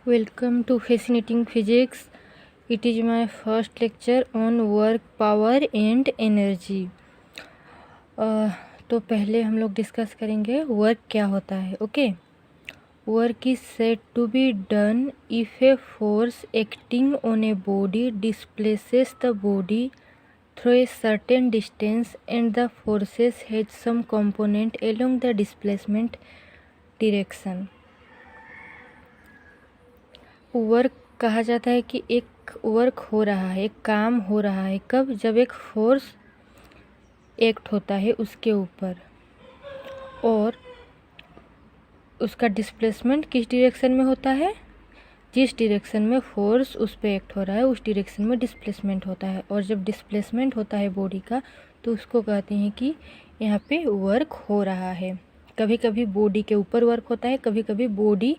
Welcome to Fascinating Physics. It is my first lecture on work, power and energy. तो पहले हम लोग discuss करेंगे वर्क क्या होता है. Okay, work is said to be done if a force acting on a body displaces the body through a certain distance and the forces has some component along the displacement direction. Work कहा जाता है कि एक work हो रहा है, एक काम हो रहा है कब, जब एक फोर्स एक्ट होता है उसके ऊपर और उसका डिस्प्लेसमेंट किस डायरेक्शन में होता है. जिस डायरेक्शन में फोर्स उस पर एक्ट हो रहा है उस डायरेक्शन में डिस्प्लेसमेंट होता है. और जब डिस्प्लेसमेंट होता है बॉडी का तो उसको कहते हैं कि यहाँ पे वर्क हो रहा है. कभी कभी बॉडी के ऊपर वर्क होता है, कभी कभी बॉडी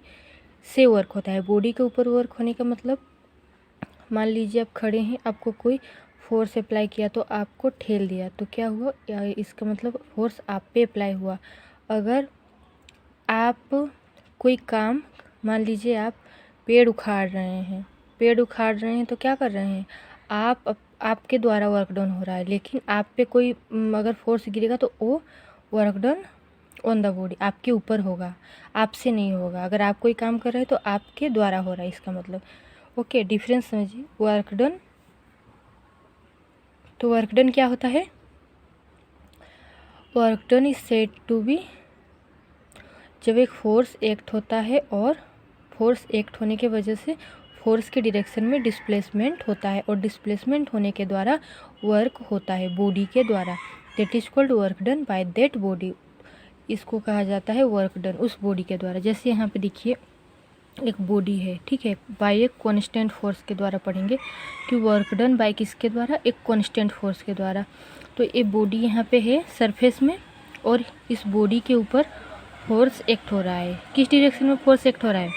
से वर्क होता है. बॉडी के ऊपर वर्क होने का मतलब, मान लीजिए आप खड़े हैं, आपको कोई फोर्स अप्लाई किया तो आपको ठेल दिया तो क्या हुआ, इसका मतलब फोर्स आप पे अप्लाई हुआ. अगर आप कोई काम, मान लीजिए आप पेड़ उखाड़ रहे हैं तो क्या कर रहे हैं, आपके द्वारा वर्क डन हो रहा है. लेकिन आप पे कोई अगर फोर्स गिरेगा तो वो work done on the body आपके ऊपर होगा, आपसे नहीं होगा. अगर आप कोई काम कर रहे हैं तो आपके द्वारा हो रहा है, इसका मतलब. ओके, डिफरेंस समझिए. वर्क डन, तो वर्क डन क्या होता है. Work done is said to be, जब एक फोर्स एक्ट होता है और फोर्स एक्ट होने के वजह से फोर्स के डायरेक्शन में डिस्प्लेसमेंट होता है और डिस्प्लेसमेंट होने के द्वारा वर्क होता है बॉडी के द्वारा. That is called work done by that body. इसको कहा जाता है वर्क डन उस बॉडी के द्वारा. जैसे यहाँ पे देखिए एक बॉडी है, ठीक है, बाय एक कांस्टेंट फोर्स के द्वारा पढ़ेंगे कि वर्क डन बाय किसके द्वारा, एक कांस्टेंट फोर्स के द्वारा. तो ये बॉडी यहाँ पे है सरफेस में और इस बॉडी के ऊपर फोर्स एक्ट हो रहा है. किस डायरेक्शन में फोर्स एक्ट हो रहा है,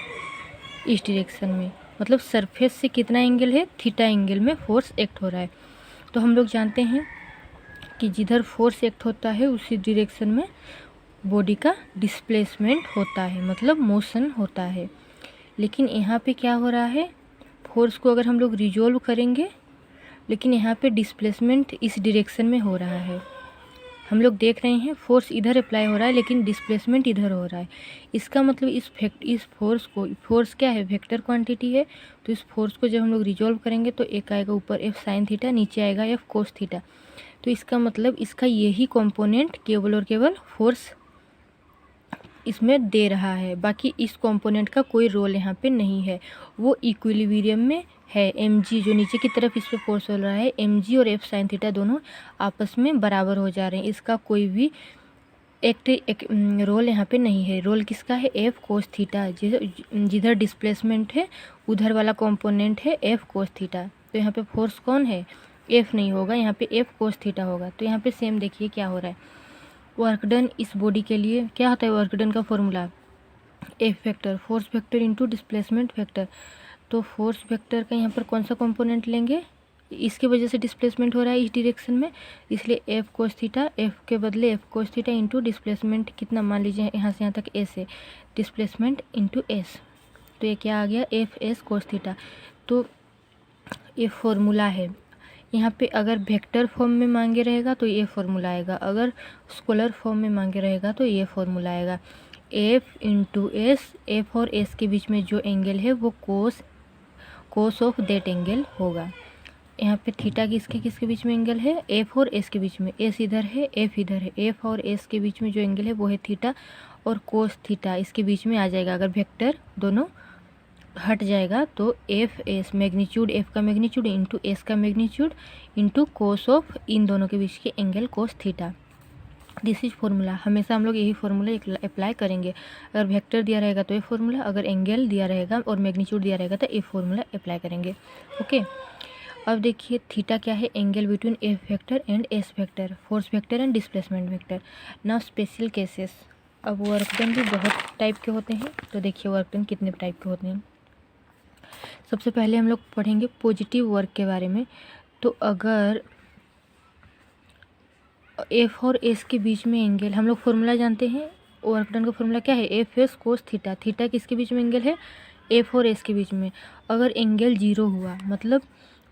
इस डायरेक्शन में. मतलब सरफेस से कितना एंगल है, थीटा एंगल में फोर्स एक्ट हो रहा है. तो हम लोग जानते हैं कि जिधर फोर्स एक्ट होता है उसी डायरेक्शन में बॉडी का डिस्प्लेसमेंट होता है, मतलब मोशन होता है. लेकिन यहाँ पे क्या हो रहा है, फोर्स को अगर हम लोग रिजॉल्व करेंगे, लेकिन यहाँ पे डिस्प्लेसमेंट इस डायरेक्शन में हो रहा है. हम लोग देख रहे हैं फोर्स इधर अप्लाई हो रहा है लेकिन डिस्प्लेसमेंट इधर हो रहा है. इसका मतलब इस फोर्स को, फोर्स क्या है, वेक्टर क्वांटिटी है. तो इस फोर्स को जब हम लोग रिजॉल्व करेंगे तो एक आएगा ऊपर एफ साइन थीटा, नीचे आएगा एफ कोस थीटा. तो इसका मतलब इसका यही कंपोनेंट केवल और केवल फोर्स इसमें दे रहा है. बाकी इस कंपोनेंट का कोई रोल यहाँ पे नहीं है, वो इक्विलिब्रियम में है. mg जो नीचे की तरफ इस पर फोर्स हो रहा है, mg और f साइन थीटा दोनों आपस में बराबर हो जा रहे हैं. इसका कोई भी एक रोल यहाँ पे नहीं है. रोल किसका है, f कोस थीटा. जिधर डिस्प्लेसमेंट है उधर वाला कंपोनेंट है f कोस थीटा. तो यहाँ पे फोर्स कौन है, f नहीं होगा, यहाँ पे f कोस थीटा होगा. तो यहाँ पे सेम देखिए क्या हो रहा है. वर्क डन इस बॉडी के लिए क्या होता है, वर्क डन का formula F vector, force vector into displacement vector. तो फोर्स वेक्टर का यहाँ पर कौन सा कंपोनेंट लेंगे, इसकी वजह से डिस्प्लेसमेंट हो रहा है इस डायरेक्शन में, इसलिए एफ कोस थीटा, एफ के बदले F cos theta into displacement कितना, मान लीजिए यहाँ से यहाँ तक एस है, डिस्प्लेसमेंट इंटू एस. तो ये क्या आ गया, एफ एस कोस थीटा. तो ये फॉर्मूला है. यहाँ पे अगर वेक्टर फॉर्म में मांगे रहेगा तो ये फॉर्मूला आएगा, अगर स्केलर फॉर्म में मांगे रहेगा तो ये फॉर्मूला आएगा. एफ इंटू एस, एफ और एस के बीच में जो एंगल है वो कोस ऑफ दैट एंगल होगा. यहाँ पे थीटा किसके बीच में एंगल है, एफ और एस के बीच में. एस इधर है, एफ इधर है. एफ और एस के बीच में जो एंगल है वो है थीटा, और कोस थीटा इसके बीच में आ जाएगा. अगर वेक्टर दोनों हट जाएगा तो एफ एस मैग्नीट्यूड, एफ का मैग्नीट्यूड इंटू एस का मैग्नीट्यूड इंटू कोस ऑफ इन दोनों के बीच के angle cos theta. This is formula. हमेशा हम लोग यही फॉर्मूला अप्लाई करेंगे. अगर वेक्टर दिया रहेगा तो ये फॉर्मूला, अगर एंगल दिया रहेगा और मैग्नीट्यूड दिया रहेगा तो ये फॉर्मूला अप्लाई करेंगे. ओके, अब देखिए थीटा क्या है, angle between F vector and S vector, force vector and displacement vector. Now special cases. अब वर्क डन भी बहुत टाइप के होते हैं, तो देखिए वर्क डन कितने टाइप के होते हैं. सबसे पहले हम लोग पढ़ेंगे पॉजिटिव वर्क के बारे में. तो अगर एफ और एस के बीच में एंगल, हम लोग फॉर्मूला जानते हैं वर्क डन का फॉर्मूला क्या है, F S cos theta. Theta किसके बीच में एंगल है, एफ और एस के बीच में अगर एंगल 0 हुआ, मतलब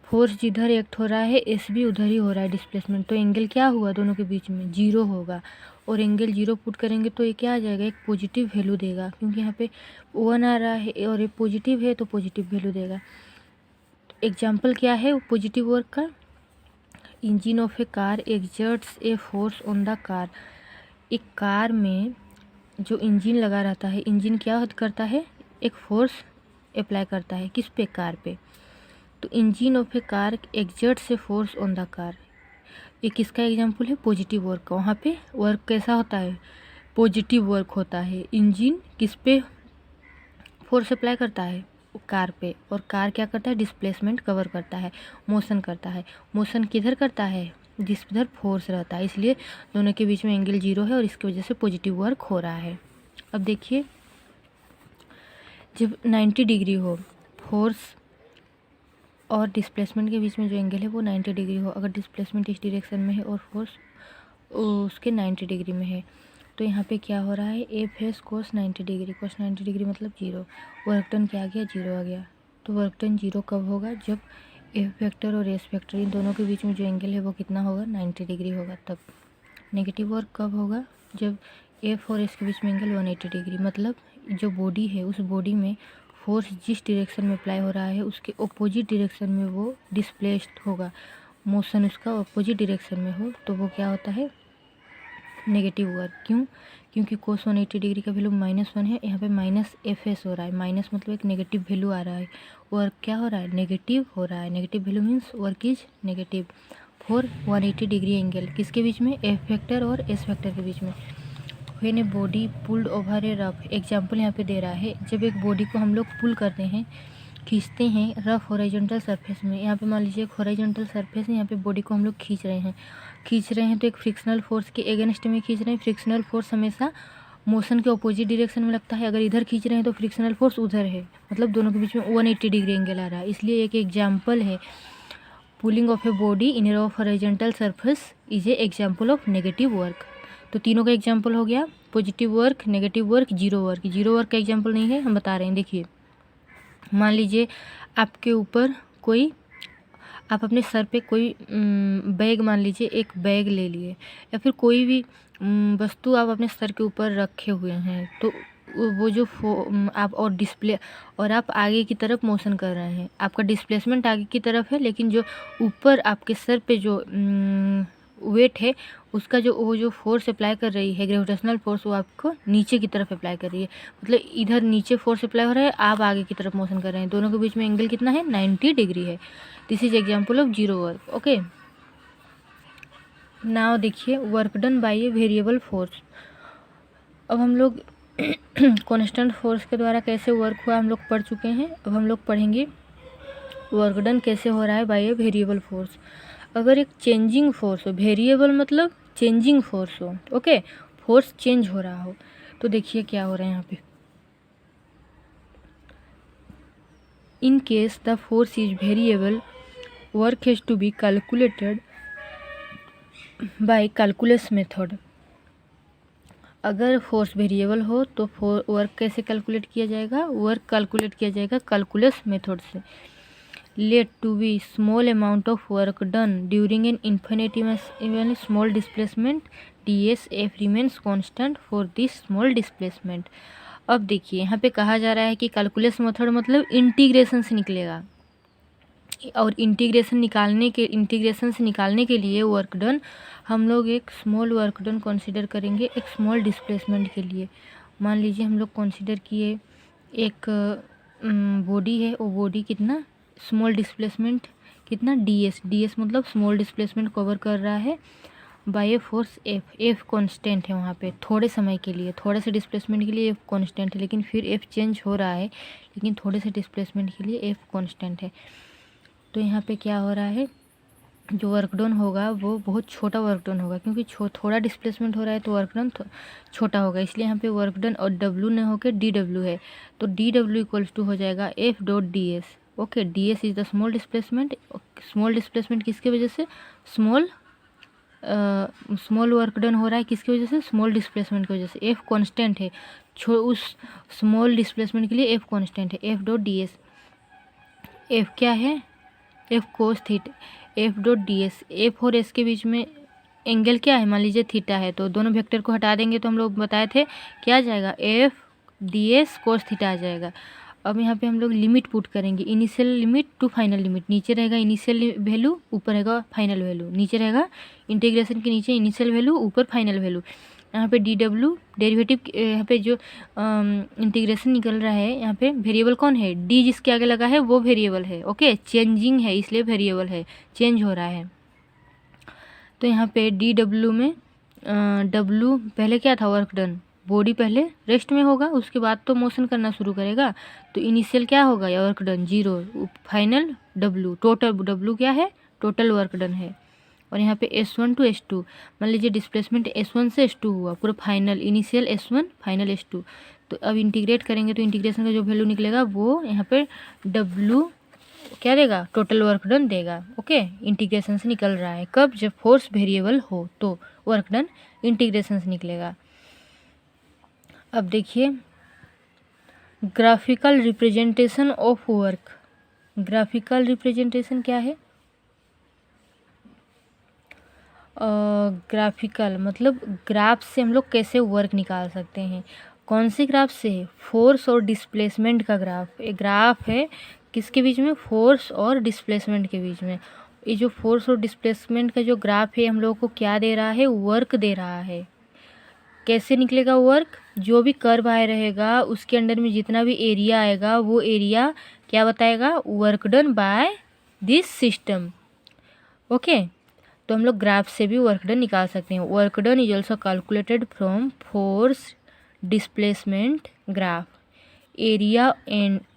फोर्स जिधर एक्ट हो रहा है एस भी उधर ही हो रहा है डिस्प्लेसमेंट, तो एंगल क्या हुआ दोनों के बीच में 0 होगा। और एंगल 0 पुट करेंगे तो ये क्या आ जाएगा, एक पॉजिटिव वैल्यू देगा, क्योंकि यहाँ पे 1 आ रहा है और ये पॉजिटिव है तो पॉजिटिव वैल्यू देगा। एग्जाम्पल क्या है पॉजिटिव वर्क का, engine of A car exerts a force on the car. एक कार में जो इंजन लगा रहता है, इंजन क्या करता है, एक फोर्स अप्लाई करता है किस पे, कार पे। तो engine of A car exerts a force on the car, ये किसका एग्जाम्पल है, पॉजिटिव वर्क का। वहाँ पे वर्क कैसा होता है, पॉजिटिव वर्क होता है। इंजन किस पे फोर्स अप्लाई करता है, कार पे, और कार क्या करता है, डिस्प्लेसमेंट कवर करता है, मोशन करता है। मोशन किधर करता है, जिधर फोर्स रहता है, इसलिए दोनों के बीच में एंगल 0 है और इसकी वजह से पॉजिटिव वर्क हो रहा है। अब देखिए जब 90 डिग्री हो, फोर्स और डिस्प्लेसमेंट के बीच में जो एंगल है वो 90 डिग्री हो, अगर डिस्प्लेसमेंट इस डायरेक्शन में है और फोर्स उसके 90 डिग्री में है, तो यहाँ पे क्या हो रहा है, एफ एस कोस 90 डिग्री, कोस 90 डिग्री मतलब 0, वर्क डन क्या आ गया, 0 आ गया। तो वर्क डन 0 कब होगा, जब एफ वेक्टर और एस वेक्टर इन दोनों के बीच में जो एंगल है वो कितना होगा, 90 डिग्री होगा। तब नेगेटिव वर्क कब होगा, जब एफ और एस के बीच में एंगल 180 डिग्री, मतलब जो बॉडी है उस बॉडी में फोर्स जिस डायरेक्शन में अप्लाई हो रहा है उसके अपोजिट डायरेक्शन में वो डिस्प्लेस्ड होगा, मोशन उसका अपोजिट डायरेक्शन में हो, तो वो क्या होता है, नेगेटिव वर्क। क्यों, क्योंकि कोस 180 डिग्री का वैल्यू -1 है, यहाँ पे माइनस एफ एस हो रहा है, माइनस मतलब एक नेगेटिव वैल्यू आ रहा है, वर्क क्या हो रहा है, नेगेटिव हो रहा है। Negative value means work is negative for 180 degree angle, किसके बीच में, एफ वेक्टर और एस वेक्टर के बीच में। When a body pulled over A rough, example यहाँ पे दे रहा है, जब एक बॉडी को हम लोग पुल करते हैं, खींचते हैं रफ हॉरिजॉन्टल सरफेस में, यहाँ पे मान लीजिए एक हॉरिजॉन्टल सरफेस है, यहाँ पे बॉडी को हम लोग खींच रहे हैं तो एक फ्रिक्शनल फोर्स के अगेंस्ट में खींच रहे हैं। फ्रिक्शनल फोर्स हमेशा मोशन के अपोजिट डायरेक्शन में लगता है, अगर इधर खींच रहे हैं तो फ्रिक्शनल फोर्स उधर है, मतलब दोनों के बीच में 180 डिग्री एंगल आ रहा है, इसलिए एक एग्जाम्पल है pulling of a body in A rough horizontal surface is a example of negative work. तो तीनों का एग्जाम्पल हो गया, positive work, negative work, zero work. Zero work का एग्जाम्पल नहीं है, हम बता रहे हैं। देखिए मान लीजिए आपके ऊपर कोई, आप अपने सर पे कोई बैग, मान लीजिए एक बैग ले लिए, या फिर कोई भी वस्तु आप अपने सर के ऊपर रखे हुए हैं, तो वो जो आप और डिस्प्ले और आप आगे की तरफ मोशन कर रहे हैं, आपका डिस्प्लेसमेंट आगे की तरफ है, लेकिन जो ऊपर आपके सर पे जो वेट है उसका जो वो जो फोर्स अप्लाई कर रही है, ग्रेविटेशनल फोर्स, वो आपको नीचे की तरफ अप्लाई कर रही है, मतलब इधर नीचे फोर्स अप्लाई हो रहा है, आप आगे की तरफ मोशन कर रहे हैं, दोनों के बीच में एंगल कितना है, 90 डिग्री है। This is example of zero work. Okay, now देखिए work done by a variable force. अब हम लोग कांस्टेंट फोर्स के द्वारा कैसे वर्क हुआ हम लोग पढ़ चुके हैं, अब हम लोग पढ़ेंगे वर्क डन कैसे हो रहा है बाय ए वेरिएबल फोर्स। अगर एक चेंजिंग फोर्स हो, वेरिएबल मतलब चेंजिंग फोर्स हो, ओके, फोर्स चेंज हो रहा हो, तो देखिए क्या हो रहा है यहाँ पे, in case the force is variable work has to be calculated by calculus method. अगर फोर्स वेरिएबल हो तो वर्क कैसे कैलकुलेट किया जाएगा, वर्क कैलकुलेट किया जाएगा कैलकुलस मेथड से। Let to be small amount of work done during an infinitesimal small displacement ds f remains constant for this small displacement. अब देखिए यहाँ पे कहा जा रहा है कि कैलकुलस मेथड मतलब इंटीग्रेशन से निकलेगा, और इंटीग्रेशन से निकालने के लिए वर्क डन हम लोग एक स्मॉल वर्क डन कंसीडर करेंगे एक स्मॉल डिस्प्लेसमेंट के लिए। मान लीजिए हम लोग कंसीडर किए एक बॉडी है, वो बॉडी कितना स्मॉल डिस्प्लेसमेंट कितना ds मतलब स्मॉल डिस्प्लेसमेंट कवर कर रहा है by a force f constant है वहाँ पे थोड़े समय के लिए, थोड़े से डिस्प्लेसमेंट के लिए f कांस्टेंट है, लेकिन फिर f चेंज हो रहा है, लेकिन थोड़े से डिस्प्लेसमेंट के लिए f कांस्टेंट है। तो यहाँ पे क्या हो रहा है, जो वर्क डन होगा वो बहुत छोटा वर्क डन होगा, क्योंकि थोड़ा डिस्प्लेसमेंट हो रहा है तो वर्क डन छोटा होगा, इसलिए यहाँ पे वर्क डन और W न होकर DW है, तो DW इक्वल्स टू हो जाएगा F dot DS। Okay, DS is the small displacement. Small displacement किसके वजह से, स्मॉल स्मॉल वर्क डन हो रहा है किसकी वजह से, स्मॉल डिस्प्लेसमेंट की वजह से। एफ कांस्टेंट है, उस स्मॉल डिस्प्लेसमेंट के लिए एफ कांस्टेंट है। F dot D S, F क्या है, F cos theta, F dot D S, F और एस के बीच में एंगल क्या है, मान लीजिए थीटा है, तो दोनों वेक्टर को हटा देंगे तो हम लोग बताए थे क्या आ जाएगा, F D S cos theta आ जाएगा। अब यहाँ पे हम लोग लिमिट पुट करेंगे, initial limit to final limit, नीचे रहेगा इनिशियल वैल्यू, ऊपर रहेगा फाइनल वैल्यू, नीचे रहेगा इंटीग्रेशन के नीचे इनिशियल वैल्यू, ऊपर फाइनल वैल्यू। यहाँ पे डी डब्ल्यू डेरिवेटिव, यहाँ पे जो इंटीग्रेशन निकल रहा है, यहाँ पे वेरिएबल कौन है, डी जिसके आगे लगा है वो वेरिएबल है। ओके, चेंजिंग है इसलिए वेरिएबल है, चेंज हो रहा है। तो यहाँ पे डी डब्ल्यू में डब्ल्यू पहले क्या था, वर्क डन, बॉडी पहले रेस्ट में होगा, उसके बाद तो मोशन करना शुरू करेगा, तो इनिशियल क्या होगा, या work done 0, final W, total W क्या है, टोटल वर्क डन है। और यहाँ पे S1 टू S2, मान लीजिए डिस्प्लेसमेंट S1 से S2 हुआ, पूरा final, initial S1 final S2, तो अब इंटीग्रेट करेंगे तो इंटीग्रेशन का जो वैल्यू निकलेगा वो यहाँ पे W क्या देगा, टोटल वर्क डन देगा। ओके, इंटीग्रेशन से निकल रहा है, कब, जब फोर्स वेरिएबल हो तो वर्क डन इंटीग्रेशन से निकलेगा। अब देखिए graphical representation of work, graphical representation क्या है, ग्राफिकल मतलब ग्राफ से हम लोग कैसे वर्क निकाल सकते हैं, कौन से ग्राफ से, फोर्स और डिस्प्लेसमेंट का ग्राफ। एक ग्राफ है किसके बीच में, फोर्स और डिस्प्लेसमेंट के बीच में। ये जो फोर्स और डिस्प्लेसमेंट का जो ग्राफ है हम लोगों को क्या दे रहा है, वर्क दे रहा है। कैसे निकलेगा वर्क, जो भी कर्व आया रहेगा उसके अंडर में जितना भी एरिया आएगा वो एरिया क्या बताएगा, work done by this system. Okay, तो हम लोग ग्राफ से भी वर्क डन निकाल सकते हैं। Work done is also calculated from force displacement graph.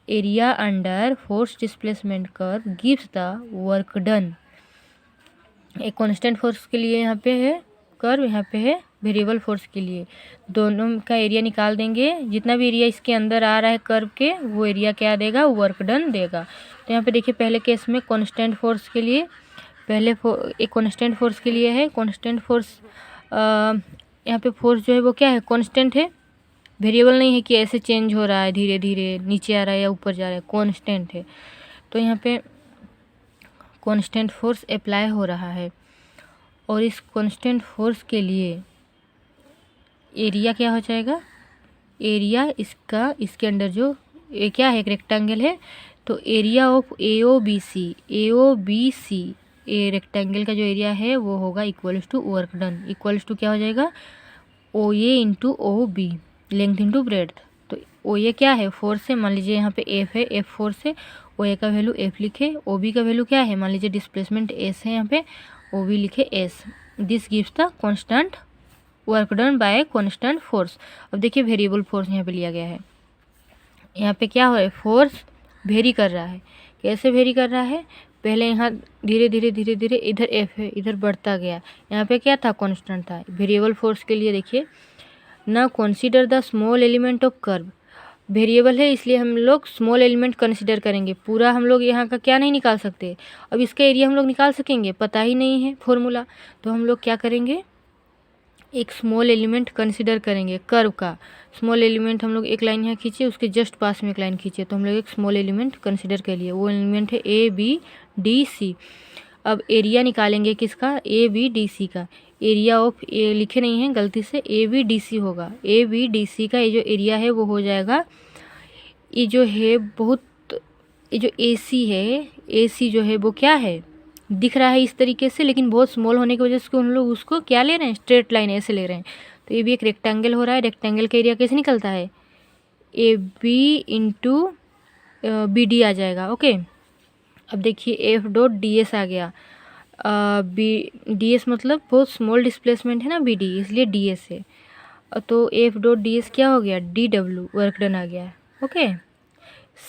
Area under force displacement curve gives the work done. एक कांस्टेंट फोर्स के लिए यहाँ पे है कर्व, यहाँ पे है वेरिएबल फोर्स के लिए, दोनों का एरिया निकाल देंगे, जितना भी एरिया इसके अंदर आ रहा है कर्व के वो एरिया क्या देगा, वर्क डन देगा। तो यहाँ पे देखिए पहले केस में कांस्टेंट फोर्स के लिए, पहले एक कांस्टेंट फोर्स के लिए है, कांस्टेंट फोर्स यहाँ पे फोर्स जो है वो क्या है, कांस्टेंट है, वेरिएबल नहीं है कि ऐसे चेंज हो रहा है धीरे धीरे, नीचे आ रहा है या ऊपर जा रहा है, कांस्टेंट है। तो यहाँ पे कांस्टेंट फोर्स अप्लाई हो रहा है, और इस कांस्टेंट फोर्स के लिए एरिया क्या हो जाएगा, एरिया इसका, इसके अंदर जो ये क्या है, एक रेक्टेंगल है, तो area of AOBC, a rectangle का जो एरिया है वो होगा equals to work done, equals to क्या हो जाएगा, OA into OB, length into breadth. तो OA क्या है, फोर्स है, मान लीजिए यहाँ पे F है, F फोर्स है, OA का वैल्यू F लिखे, OB का वैल्यू क्या है, मान लीजिए डिस्प्लेसमेंट S है, यहाँ पे OB लिखे S। This gives the constant work done bye constant force. अब देखिए वेरिएबल फोर्स यहाँ पे लिया गया है, यहाँ पे क्या हो रहा है, फोर्स वेरी कर रहा है। कैसे वेरी कर रहा है, पहले यहाँ धीरे धीरे इधर F है, इधर बढ़ता गया, यहाँ पे क्या था, कांस्टेंट था। वेरिएबल फोर्स के लिए देखिए, now consider the small element of curve, variable है इसलिए हम लोग स्मॉल एलिमेंट कंसीडर करेंगे, पूरा हम लोग यहाँ का क्या नहीं निकाल सकते। अब इसका एरिया हम लोग निकाल सकेंगे, पता ही नहीं है फॉर्मूला, तो हम लोग क्या करेंगे, एक स्मॉल एलिमेंट कंसीडर करेंगे कर्व का। स्मॉल एलिमेंट हम लोग एक लाइन यहाँ खींचे, उसके जस्ट पास में एक लाइन खींचे, तो हम लोग एक स्मॉल एलिमेंट कंसीडर कर लिए, वो एलिमेंट है ABDC। अब एरिया निकालेंगे किसका, ABDC का। एरिया ऑफ ए लिखे नहीं है गलती से, ABDC होगा। ABDC का ये जो एरिया है वो हो जाएगा, ये जो है बहुत, ये जो AC है, AC जो है वो क्या है, दिख रहा है इस तरीके से, लेकिन बहुत स्मॉल होने की वजह से हम लोग उसको क्या ले रहे हैं, स्ट्रेट लाइन ऐसे ले रहे हैं। तो ये भी एक रेक्टेंगल हो रहा है, रेक्टेंगल का एरिया कैसे निकलता है, AB इंटू BD आ जाएगा। ओके, अब देखिए F डॉट DS आ गया, DS मतलब बहुत स्मॉल डिस्प्लेसमेंट है ना BD, इसलिए DS है, तो F डॉट DS क्या हो गया, DW, वर्क डन आ गया। ओके,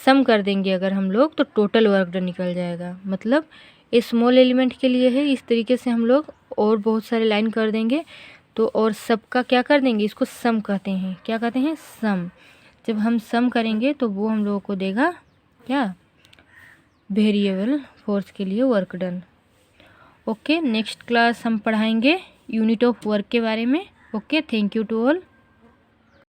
सम कर देंगे अगर हम लोग तो टोटल वर्क डन निकल जाएगा, मतलब ये स्मॉल एलिमेंट के लिए है। इस तरीके से हम लोग और बहुत सारे लाइन कर देंगे, तो और सबका क्या कर देंगे, इसको सम कहते हैं, क्या कहते हैं, सम। जब हम सम करेंगे तो वो हम लोगों को देगा क्या, वेरिएबल फोर्स के लिए work done. Okay, next class हम पढ़ाएंगे यूनिट ऑफ वर्क के बारे में। Okay, thank you to all.